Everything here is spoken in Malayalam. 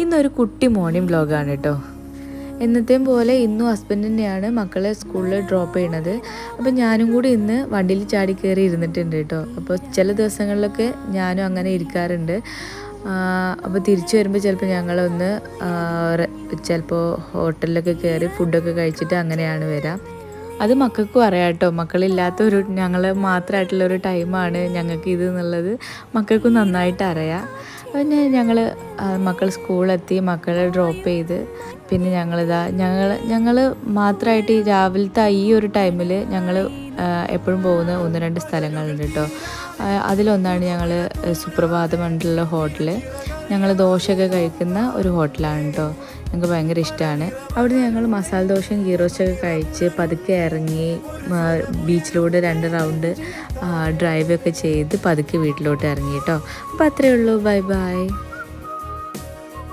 ഇന്നൊരു കുട്ടി മോർണിംഗ് വ്ലോഗാണ് കേട്ടോ. എന്നത്തെയും പോലെ ഇന്നും ഹസ്ബൻഡ് തന്നെയാണ് മക്കളെ സ്കൂളിൽ ഡ്രോപ്പ് ചെയ്യണത്. അപ്പോൾ ഞാനും കൂടി ഇന്ന് വണ്ടിയിൽ ചാടി കയറി ഇരുന്നിട്ടുണ്ട് കേട്ടോ. അപ്പോൾ ചില ദിവസങ്ങളിലൊക്കെ ഞാനും അങ്ങനെ ഇരിക്കാറുണ്ട്. അപ്പോൾ തിരിച്ചു വരുമ്പോൾ ചിലപ്പോൾ ഞങ്ങളൊന്ന് ചിലപ്പോൾ ഹോട്ടലിലൊക്കെ കയറി ഫുഡൊക്കെ കഴിച്ചിട്ട് അങ്ങനെയാണ് വരാം. അത് മക്കൾക്കും അറിയാം കേട്ടോ. മക്കളില്ലാത്തൊരു ഞങ്ങൾ മാത്രമായിട്ടുള്ളൊരു ടൈമാണ് ഞങ്ങൾക്ക് ഇത് എന്നുള്ളത് മക്കൾക്കും നന്നായിട്ട് അറിയാം. പിന്നെ മക്കൾ സ്കൂളെത്തി, മക്കളെ ഡ്രോപ്പ് ചെയ്ത് പിന്നെ ഞങ്ങൾ മാത്രമായിട്ട് ഈ രാവിലത്തെ ഈ ഒരു ടൈമിൽ ഞങ്ങൾ എപ്പോഴും പോകുന്ന 1-2 സ്ഥലങ്ങളുണ്ട് കേട്ടോ. അതിലൊന്നാണ് ഞങ്ങൾ സുപ്രഭാതം കണ്ടുള്ള ഹോട്ടൽ. ഞങ്ങൾ ദോശയൊക്കെ കഴിക്കുന്ന ഒരു ഹോട്ടലാണ് കേട്ടോ. ഞങ്ങൾക്ക് ഭയങ്കര ഇഷ്ടമാണ്. അവിടെ ഞങ്ങൾ മസാല ദോശയും ഗീ റോസ്റ്റൊക്കെ കഴിച്ച് പതുക്കെ ഇറങ്ങി ബീച്ചിലൂടെ 2 റൗണ്ട് ഡ്രൈവൊക്കെ ചെയ്ത് പതുക്കെ വീട്ടിലോട്ട് ഇറങ്ങി കേട്ടോ. അപ്പോൾ അത്രയേ ഉള്ളൂ. Bye bye.